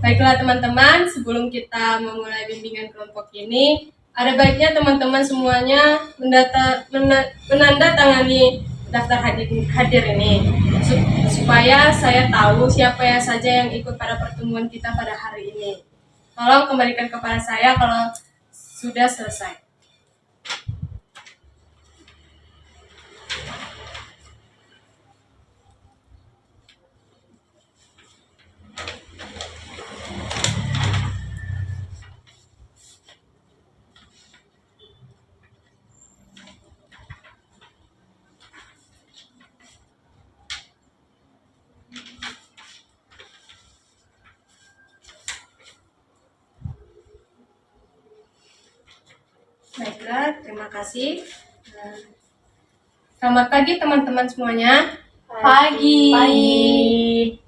Baiklah teman-teman, sebelum kita memulai bimbingan kelompok ini, ada baiknya teman-teman semuanya menandatangani daftar hadir ini, supaya saya tahu siapa saja yang ikut pada pertemuan kita pada hari ini. Tolong kembalikan kepada saya kalau sudah selesai. Baiklah, terima kasih. Selamat pagi teman-teman semuanya. Pagi.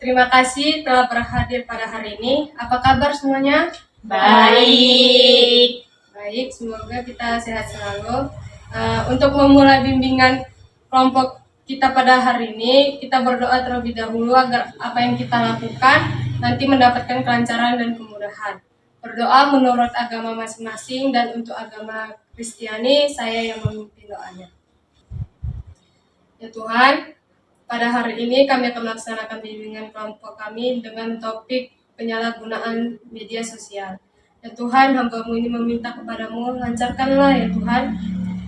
Terima kasih telah berhadir pada hari ini. Apa kabar semuanya? Baik. Baik, semoga kita sehat selalu. Untuk memulai bimbingan kelompok kita pada hari ini, kita berdoa terlebih dahulu agar apa yang kita lakukan nanti mendapatkan kelancaran dan kemudahan. Berdoa menurut agama masing-masing, dan untuk agama Kristiani, saya yang memimpin doanya. Ya Tuhan, pada hari ini kami akan melaksanakan bimbingan kelompok kami dengan topik penyalahgunaan media sosial. Ya Tuhan, hamba-Mu ini meminta kepadamu, lancarkanlah ya Tuhan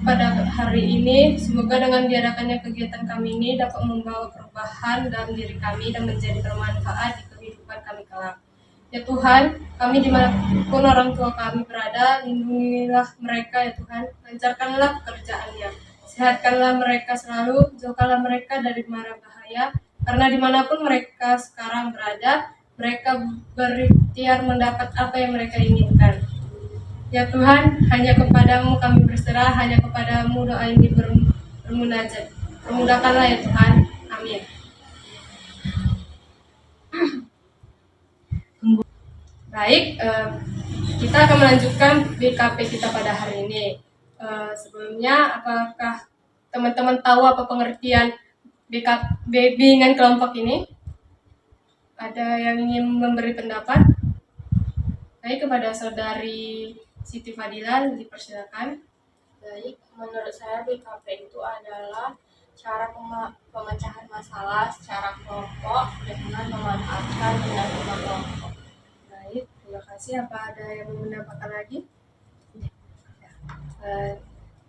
pada hari ini. Semoga dengan diadakannya kegiatan kami ini dapat membawa perubahan dalam diri kami dan menjadi bermanfaat di kehidupan kami kelak. Ya Tuhan, kami dimanapun orang tua kami berada, lindungilah mereka ya Tuhan, lancarkanlah pekerjaannya, sehatkanlah mereka selalu, jauhkanlah mereka dari mara bahaya, karena dimanapun mereka sekarang berada, mereka berikhtiar mendapat apa yang mereka inginkan. Ya Tuhan, hanya kepadamu kami berserah, hanya kepadamu doa ini bermunajat. Permudahkanlah ya Tuhan, amin. Baik, kita akan melanjutkan BKP kita pada hari ini. Sebelumnya, apakah teman-teman tahu apa pengertian bimbingan kelompok ini? Ada yang ingin memberi pendapat? Baik, kepada saudari Siti Fadila, dipersilakan. Baik, menurut saya BKP itu adalah cara pemecahan masalah secara kelompok dengan memanfaatkan benda-benda kelompok. Baik, terima kasih. Apa ada yang mau menambahkan lagi?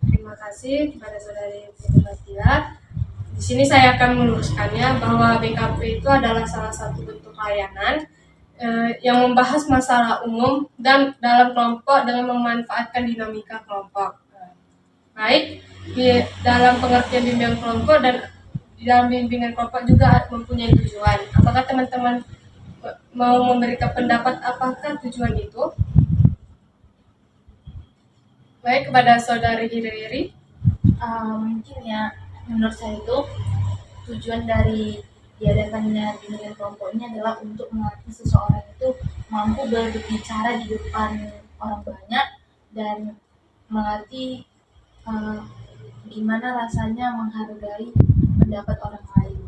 Terima kasih kepada saudari Siti Fadila. Di sini saya akan meluruskannya bahwa BKP itu adalah salah satu bentuk layanan yang membahas masalah umum dan dalam kelompok dengan memanfaatkan dinamika kelompok. Baik, di dalam pengertian bimbingan kelompok dan di dalam bimbingan kelompok juga mempunyai tujuan. Apakah teman-teman mau memberikan pendapat apakah tujuan itu? Baik, kepada saudari Riri. Mungkin ya, menurut saya itu tujuan dari diadakannya bimbingan kelompok ini adalah untuk melatih seseorang itu mampu berbicara di depan orang banyak dan melatih gimana rasanya menghargai pendapat orang lain.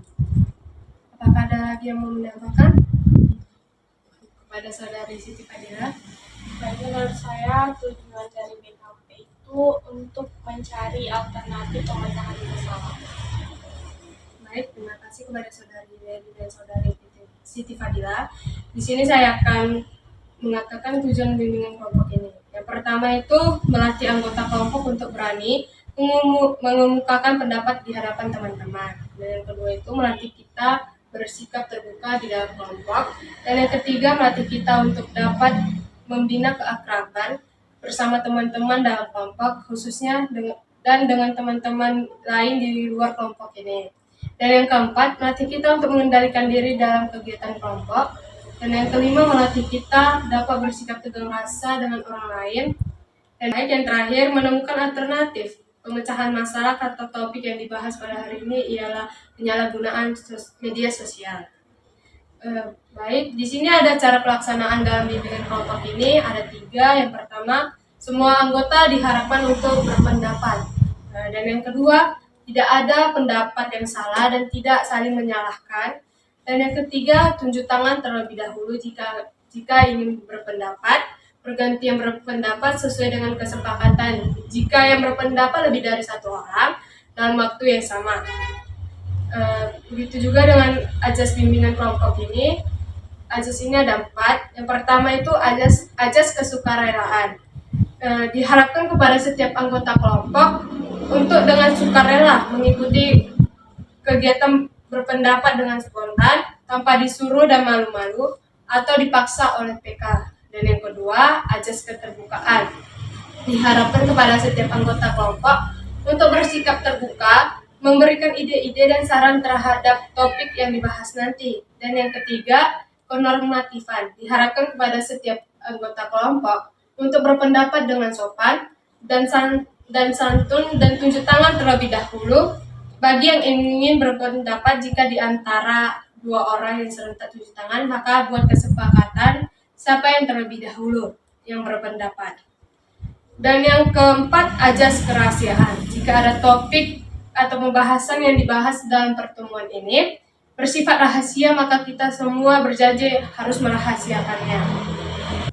Apakah ada lagi yang mau menambahkan? Kepada saudari Siti Fadila. Menurut saya tujuan dari BKP itu untuk mencari alternatif pemecahan masalah. Baik, terima kasih kepada saudari Dewi dan saudari Siti Fadila. Di sini saya akan mengatakan tujuan bimbingan kelompok ini. Yang pertama itu melatih anggota kelompok untuk berani mengemukakan pendapat di hadapan teman-teman. Dan yang kedua itu melatih kita bersikap terbuka di dalam kelompok. Dan yang ketiga melatih kita untuk dapat membina keakraban bersama teman-teman dalam kelompok, khususnya dengan teman-teman lain di luar kelompok ini. Dan yang keempat, melatih kita untuk mengendalikan diri dalam kegiatan kelompok. Dan yang kelima, melatih kita dapat bersikap tegang rasa dengan orang lain. Dan yang terakhir, menemukan alternatif pemecahan masalah atau topik yang dibahas pada hari ini ialah penyalahgunaan media sosial. Baik, di sini ada cara pelaksanaan dalam bimbingan kelompok ini, ada 3. Yang pertama, semua anggota diharapkan untuk berpendapat. Dan yang kedua, tidak ada pendapat yang salah dan tidak saling menyalahkan. Dan yang ketiga, tunjuk tangan terlebih dahulu jika Jika ingin berpendapat, bergantian berpendapat sesuai dengan kesepakatan. Jika yang berpendapat lebih dari satu orang dalam waktu yang sama. Begitu juga dengan ajas bimbingan kelompok ini. Ajas ini ada 4. Yang pertama itu ajas kesukarelaan. Diharapkan kepada setiap anggota kelompok untuk dengan sukarela mengikuti kegiatan berpendapat dengan spontan tanpa disuruh dan malu-malu atau dipaksa oleh PK. Dan yang kedua, ajas keterbukaan. Diharapkan kepada setiap anggota kelompok untuk bersikap terbuka, memberikan ide-ide dan saran terhadap topik yang dibahas nanti. Dan yang ketiga, kenormatifan. Diharapkan kepada setiap anggota kelompok untuk berpendapat dengan sopan dan santun dan tunjuk tangan terlebih dahulu bagi yang ingin berpendapat. Jika di antara 2 orang yang serentak tunjuk tangan, maka buat kesepakatan siapa yang terlebih dahulu yang berpendapat. Dan yang keempat, ajas kerahasiaan. Jika ada topik atau pembahasan yang dibahas dalam pertemuan ini bersifat rahasia, maka kita semua berjanji harus merahasiakannya.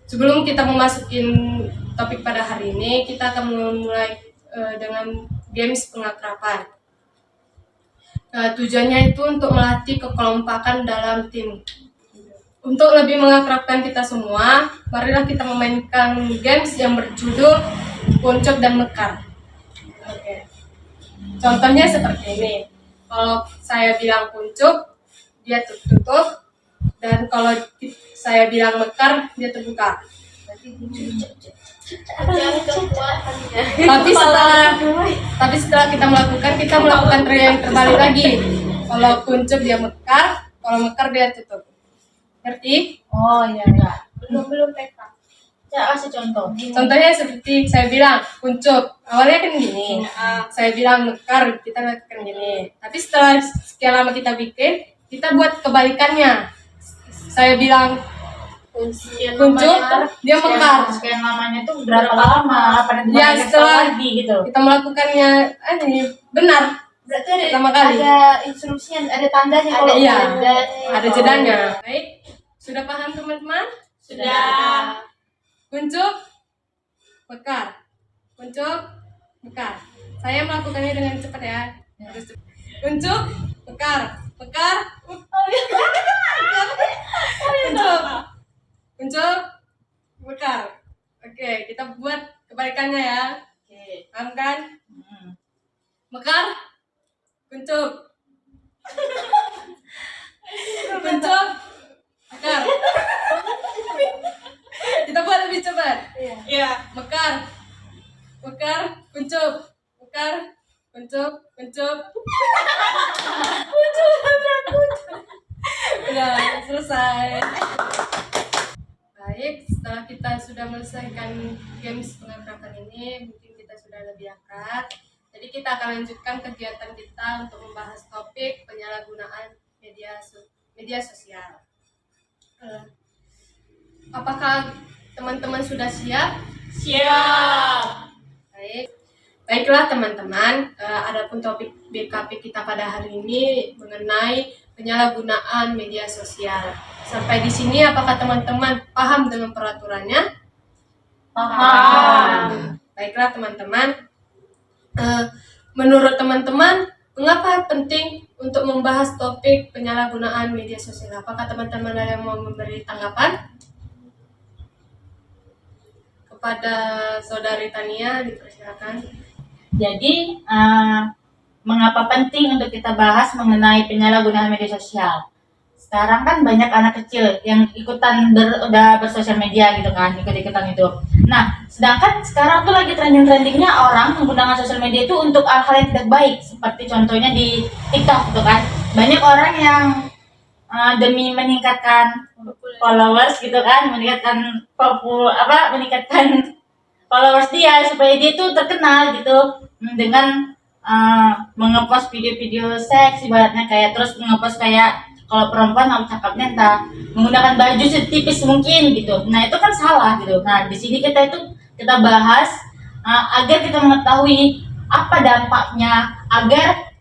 Sebelum kita memasukin topik pada hari ini, kita akan memulai dengan games pengakraban. Tujuannya itu untuk melatih kekompakan dalam tim. Untuk lebih mengakrabkan kita semua, marilah kita memainkan games yang berjudul Kuncup dan Mekar. Oke. Contohnya seperti ini. Kalau saya bilang kuncup, dia tutup. Dan kalau saya bilang mekar, dia terbuka. Tapi setelah kita melakukan trik yang terbalik lagi. Kalau kuncup dia mekar, kalau mekar dia tutup. Ngerti? Oh iya. Belum PK. Ya, kasih contoh. Contohnya seperti saya bilang kuncup, awalnya kan gini. Saya bilang mekar, kita lakukan gini. Tapi setelah sekian lama kita bikin, kita buat kebalikannya. Saya bilang kuncup, dia mekar. Sekian lamanya tuh berapa lama? Ya, setelah lagi gitu. kita melakukannya benar. Berarti pertama kali. ada instruksinya, ada tandanya kalau Iya, dan ada jedanya. Baik, sudah paham teman-teman? Sudah. Kuncup, mekar. Kuncup, mekar. Saya melakukannya dengan cepat ya. Harus cepat. Kuncup, mekar. Mekar. Kuncup. Kuncup, mekar. Oke, kita buat kebalikannya ya. Oke. Paham kan? Mekar, kuncup. Kuncup, mekar. Kita buat lebih cepat. Iya. Mekar, mekar, kuncup, mekar, kuncup, kuncup. Udah selesai. Baik, setelah kita sudah menyelesaikan games pengakraban ini, mungkin kita sudah lebih akrab. Jadi kita akan lanjutkan kegiatan kita untuk membahas topik penyalahgunaan media sosial. Apakah teman-teman sudah siap? Siap. Baik. Baiklah teman-teman, adapun topik BKP kita pada hari ini mengenai penyalahgunaan media sosial. Sampai di sini apakah teman-teman paham dengan peraturannya? Paham. Baiklah teman-teman, menurut teman-teman mengapa penting untuk membahas topik penyalahgunaan media sosial? Apakah teman-teman ada yang mau memberi tanggapan? Kepada Saudari Tania dipersilakan. Jadi, mengapa penting untuk kita bahas mengenai penyalahgunaan media sosial? Sekarang kan banyak anak kecil yang ikutan udah bersosial media gitu kan, ikut-ikutan itu. Nah, sedangkan sekarang tuh lagi trending-trendingnya orang menggunakan sosial media itu untuk hal-hal yang tidak baik, seperti contohnya di TikTok gitu kan. Banyak orang yang demi meningkatkan followers gitu kan, meningkatkan followers dia supaya dia tuh terkenal gitu dengan mengepost video-video seks ibaratnya, kayak terus mengepost kayak kalau perempuan mau cakepnya entah menggunakan baju setipis mungkin gitu. Nah itu kan salah gitu. Nah di sini kita bahas agar kita mengetahui apa dampaknya agar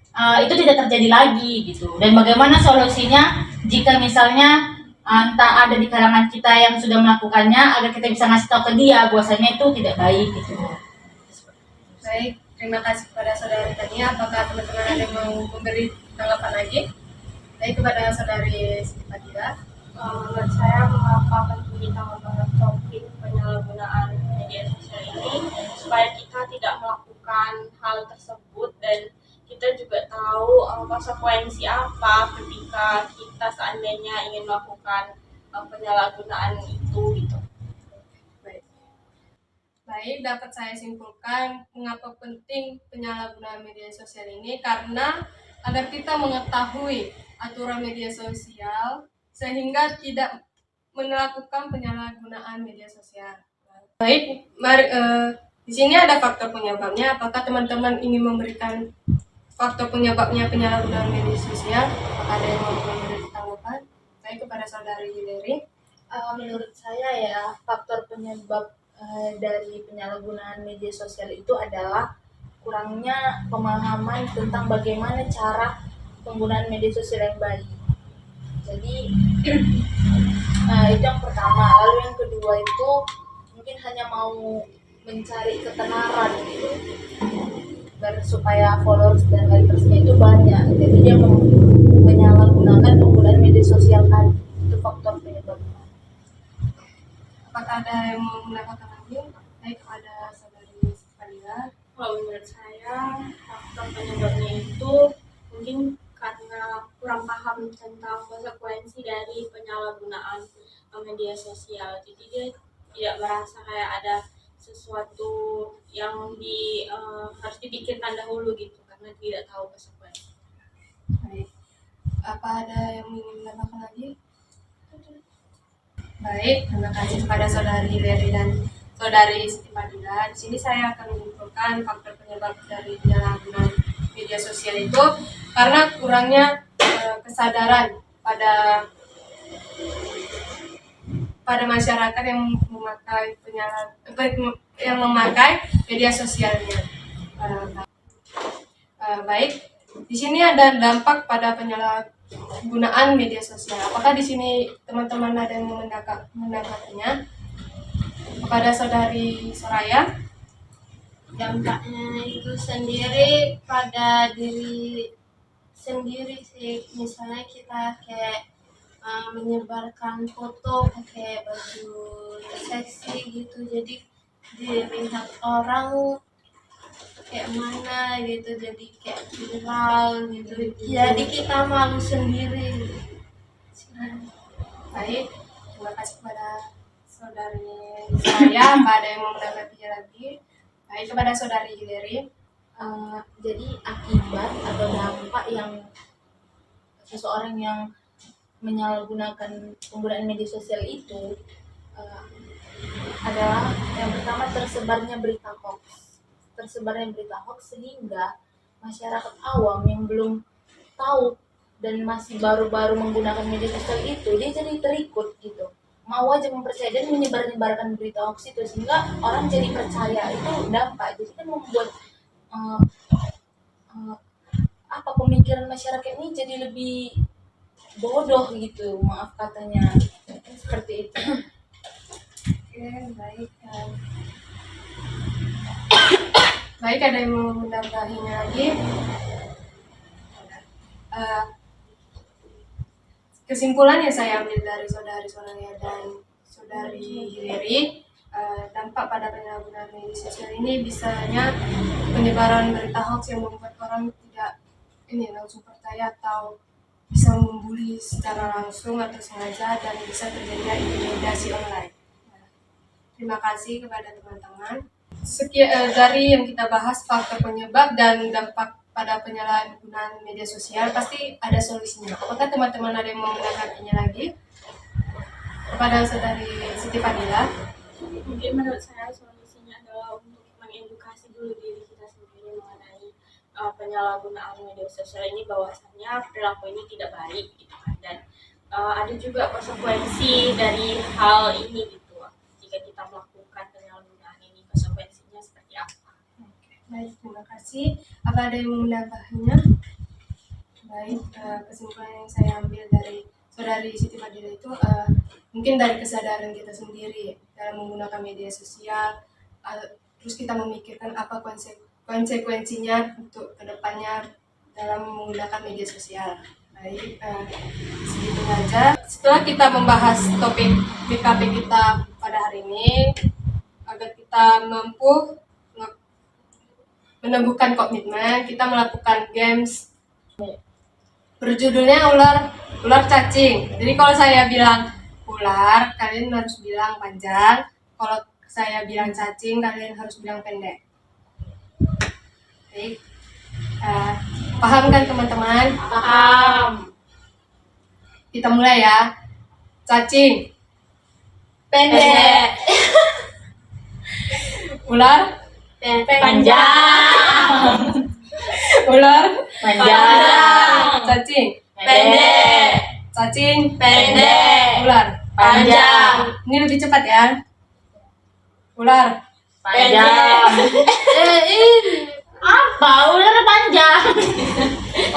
itu tidak terjadi lagi gitu, dan bagaimana solusinya jika misalnya entah ada di kalangan kita yang sudah melakukannya agar kita bisa ngasih tahu ke dia bahwasanya itu tidak baik gitu. Baik, terima kasih kepada saudari Tania. Apakah teman-teman ada yang mau memberi tanggapan lagi? Baik, kepada saudari Siti Fadila. Menurut saya mengapa penting kita membahas topik penyalahgunaan media sosial ini supaya kita tidak melakukan hal tersebut dan kita juga tahu konsekuensi apa ketika kita seandainya ingin melakukan penyalahgunaan itu gitu. Baik. Baik, dapat saya simpulkan mengapa penting penyalahgunaan media sosial ini karena agar kita mengetahui aturan media sosial sehingga tidak melakukan penyalahgunaan media sosial. Baik, mari di sini ada faktor penyebabnya. Apakah teman-teman ingin memberikan faktor penyebabnya penyalahgunaan media sosial? Apakah ada yang mau memberi tanggapan? Baik, kepada saudari Hillary. Menurut saya ya faktor penyebab dari penyalahgunaan media sosial itu adalah kurangnya pemahaman tentang bagaimana cara penggunaan media sosial yang baik. Jadi itu yang pertama. Lalu yang kedua itu mungkin hanya mau mencari ketenaran gitu, supaya followers dan likersnya itu banyak. Jadi dia menyalahgunakan penggunaan media sosial kan, itu faktor penyebabnya. Apakah ada yang mau menambahkan lagi? Baik, kepada saudari Fadila. Kalau menurut saya faktor penyebabnya itu mungkin karena kurang paham tentang konsekuensi dari penyalahgunaan media sosial. Jadi dia tidak merasa kayak ada sesuatu yang harus dipikirkan dahulu gitu karena tidak tahu konsekuensi. Baik. Apa ada yang ingin menambahkan lagi? Baik, terima kasih kepada saudari Hillary dan saudari Siti Fadila. Di sini saya akan menyimpulkan faktor penyebab dari penyalahgunaan media sosial itu karena kurangnya kesadaran pada masyarakat yang memakai media sosialnya. Baik, di sini ada dampak pada penyalahgunaan media sosial. Apakah di sini teman-teman ada yang mendapatkannya? Kepada saudari Soraya. Dampaknya itu sendiri pada diri sendiri sih, misalnya kita kayak menyebarkan foto pakai baju seksi gitu, jadi dilihat orang kayak mana gitu, jadi kayak viral gitu, jadi kita malu sendiri. Baik, terima kasih kepada saudari Soraya. Apa ada yang mau menanggapinya lagi? Baik, kepada saudari Hillary. Jadi akibat atau dampak yang seseorang yang menyalahgunakan penggunaan media sosial itu adalah yang pertama tersebarnya berita hoax sehingga masyarakat awam yang belum tahu dan masih baru-baru menggunakan media sosial itu dia jadi terikut gitu, mau aja mempercayai dan menyebarkan berita hoax itu sehingga orang jadi percaya. Itu dampak, jadi kan membuat pemikiran masyarakat ini jadi lebih bodoh gitu, maaf katanya, seperti itu. Oke, baik. Baik, ada yang mau menambahinya lagi? Kesimpulan yang saya ambil dari saudari Soraya dan saudari Hillary, dampak pada penyalahgunaan media sosial ini bisanya penyebaran berita hoax yang membuat orang tidak langsung percaya atau bisa membuli secara langsung atau sengaja dan bisa terjadi intimidasi online. Terima kasih kepada teman-teman. Sekian dari yang kita bahas faktor penyebab dan dampak pada penyalahgunaan media sosial, pasti ada solusinya. Apakah teman-teman ada yang mau menanggapinya lagi? Kepada saudari Siti Fadila. Mungkin menurut saya solusinya adalah untuk mengedukasi dulu diri kita sendiri mengenai penyalahgunaan media sosial ini, bahwasannya perilaku ini tidak baik gitu kan, dan ada juga konsekuensi dari hal ini gitu. Jika kita melakukan penyalahgunaan ini, konsekuensinya seperti apa? Baik, terima kasih. Apa ada yang mau menambahnya? Baik, kesimpulan yang saya ambil dari Saudari Siti Fadila itu mungkin dari kesadaran kita sendiri dalam menggunakan media sosial, terus kita memikirkan apa konsekuensinya untuk kedepannya dalam menggunakan media sosial. Baik, segitu saja. Setelah kita membahas topik BKP kita pada hari ini, agar kita mampu meneguhkan komitmen, kita melakukan games berjudulnya ular cacing. Jadi kalau saya bilang ular, kalian harus bilang panjang. Kalau saya bilang cacing, kalian harus bilang pendek. Baik, paham kan teman-teman? Paham. Kita mulai ya. Cacing, Pendek. ular, Panjang. ular, Panjang. cacing, Pendek. cacing, Pendek. ular. Panjang. Ini lebih cepat ya. Ular, Panjang. Apa? Ular panjang.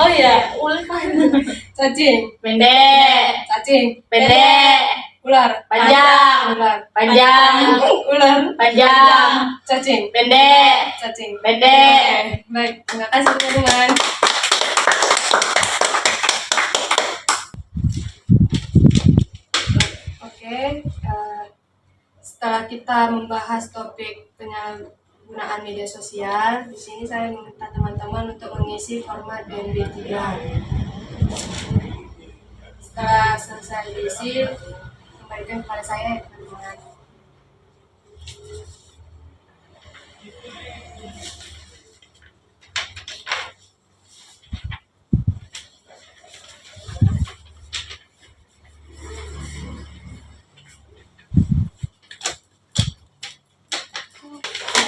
Oh iya, ular panjang. cacing, Pendek. cacing, Pendek. ular, Panjang. ular, Panjang. ular, Panjang. cacing, Pendek. cacing. Pendek. Baik, terima kasih teman-teman. Oke, setelah kita membahas topik penyalahgunaan media sosial, di sini saya meminta teman-teman untuk mengisi format BNB 3. Setelah selesai diisi, kembalikan kepada saya ya teman-teman.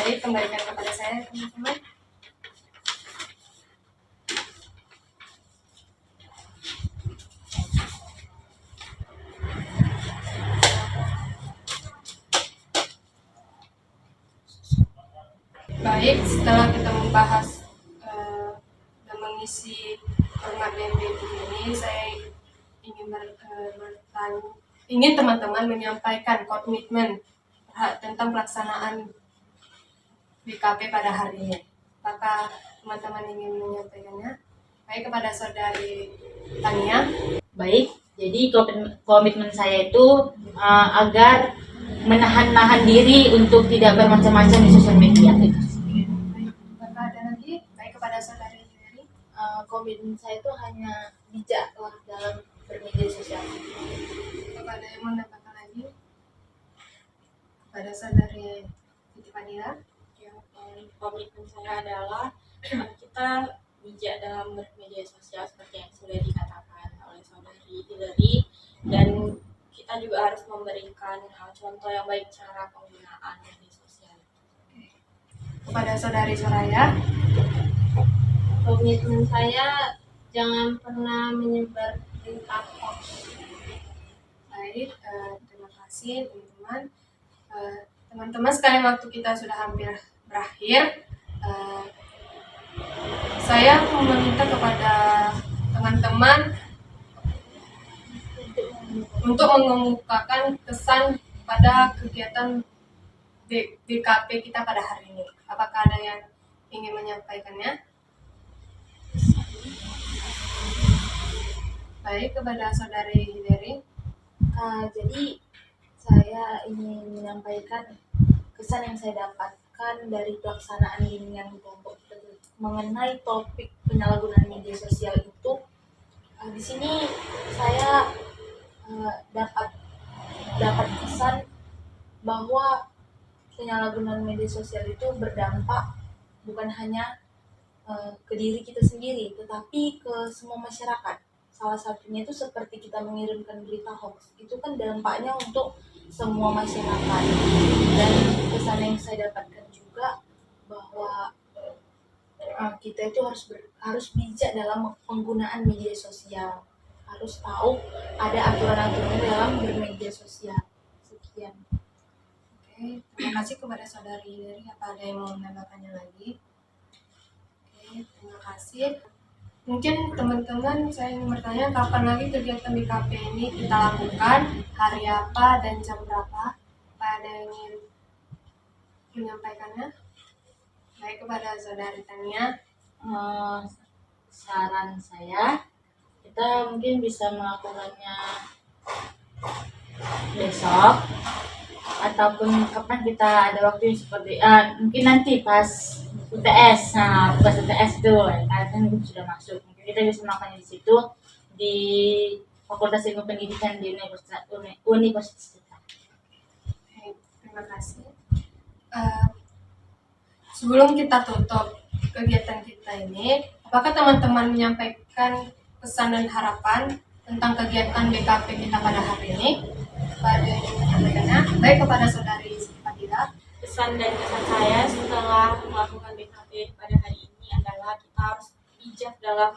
Baik, kembalikan kepada saya teman-teman. Baik, setelah kita membahas dan mengisi format BNB ini, saya ingin teman-teman menyampaikan komitmen tentang pelaksanaan BKP pada hari ini. Apakah teman-teman ingin menyampaikannya? Baik, kepada Saudari Tania. Baik, jadi komitmen saya itu agar menahan diri untuk tidak bermacam-macam di sosial media. Baik, apakah ada lagi? Baik, kepada Saudari Hillary. Komitmen saya itu hanya bijak lah dalam bermedia sosial. Kepada yang mau menambahkan lagi? Kepada Saudari Siti Fadila. Komitmen saya adalah kita bijak dalam bermedia sosial seperti yang sudah dikatakan oleh Saudari Hillary, dan kita juga harus memberikan contoh yang baik cara penggunaan media sosial. Kepada Saudari Soraya. Komitmen saya jangan pernah menyebar berita hoax. Baik, terima kasih teman-teman. Teman-teman sekalian, waktu kita sudah hampir berakhir. Saya meminta kepada teman-teman untuk mengemukakan kesan pada kegiatan BKP kita pada hari ini. Apakah ada yang ingin menyampaikannya? Baik, kepada Saudari Hillary. Jadi saya ingin menyampaikan kesan yang saya dapatkan dari pelaksanaan bimbingan kelompok mengenai topik penyalahgunaan media sosial itu. Di sini saya dapat kesan bahwa penyalahgunaan media sosial itu berdampak bukan hanya ke diri kita sendiri, tetapi ke semua masyarakat. Salah satunya itu seperti kita mengirimkan berita hoax, itu kan dampaknya untuk semua masyarakat. Dan kesan yang saya dapatkan juga bahwa kita itu harus bijak dalam penggunaan media sosial, harus tahu ada aturan-aturan dalam bermedia sosial. Sekian. Oke, terima kasih kepada Saudari Hillary. Apa ada yang mau menambahkannya lagi? Oke, terima kasih. Mungkin teman-teman saya ingin bertanya kapan lagi kegiatan BKP ini kita lakukan, hari apa dan jam berapa? Apa ada yang ingin menyampaikannya? Baik, kepada saudari Tania. Eh, saran saya, kita mungkin bisa melakukannya besok ataupun kapan kita ada waktu seperti mungkin nanti pas UTS. Nah, pas UTS itu kan sudah masuk, mungkin kita bisa melakukannya di situ, di Fakultas Ilmu Pendidikan di Universitas kita. Baik, terima kasih. Sebelum kita tutup kegiatan kita ini, apakah teman-teman menyampaikan pesan dan harapan tentang kegiatan BKP kita pada hari ini? Pada yang ingin menyampaikannya, baik kepada saudari Siti Fadila. Pesan dan kesan saya setelah melakukan BKP pada hari ini adalah kita harus bijak dalam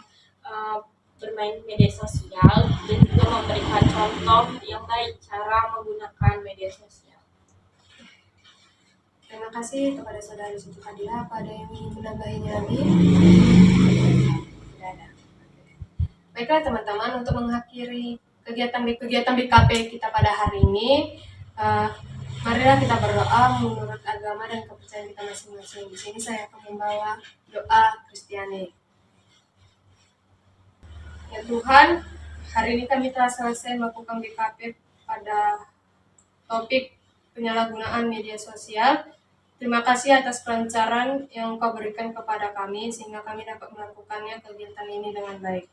bermain media sosial dan juga memberikan contoh yang baik cara menggunakan media sosial. Terima kasih kepada saudari Siti Fadila. Apa ada yang ingin menambahinya lagi? Tidak ada. Baiklah teman-teman, untuk mengakhiri kegiatan BKP kita pada hari ini, marilah kita berdoa menurut agama dan kepercayaan kita masing-masing. Di sini saya akan membawa doa Kristiani. Ya Tuhan, hari ini kami telah selesai melakukan BKP pada topik penyalahgunaan media sosial. Terima kasih atas kelancaran yang Engkau berikan kepada kami sehingga kami dapat melakukannya kegiatan ini dengan baik.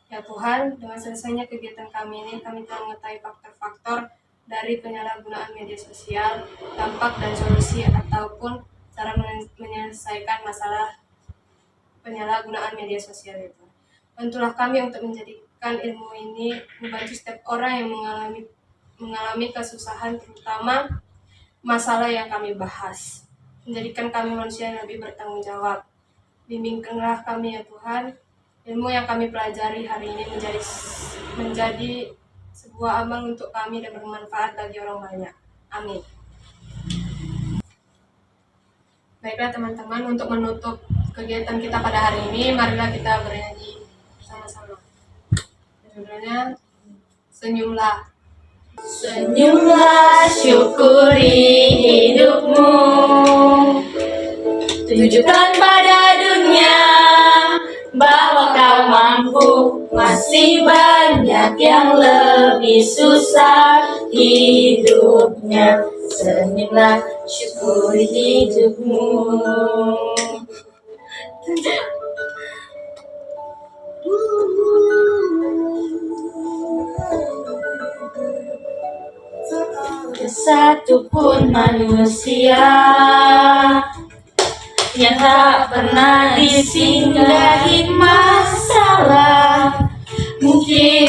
Ya Tuhan, dengan selesainya kegiatan kami ini, kami telah mengetahui faktor-faktor dari penyalahgunaan media sosial, dampak dan solusi ataupun cara menyelesaikan masalah penyalahgunaan media sosial itu. Bantulah kami untuk menjadikan ilmu ini membantu setiap orang yang mengalami kesusahan, terutama masalah yang kami bahas. Menjadikan kami manusia yang lebih bertanggung jawab. Bimbingkanlah kami ya Tuhan, ilmu yang kami pelajari hari ini menjadi sebuah amal untuk kami dan bermanfaat bagi orang banyak. Amin. Baiklah teman-teman, untuk menutup kegiatan kita pada hari ini, marilah kita bernyanyi sama-sama. Judulnya Senyumlah. Senyumlah, syukuri hidupmu, tunjukkan pada dunia bahwa kau mampu. Masih banyak yang lebih susah hidupnya. Senyumlah, syukuri hidupmu. Satupun manusia yang tak pernah disinggahi masalah, mungkin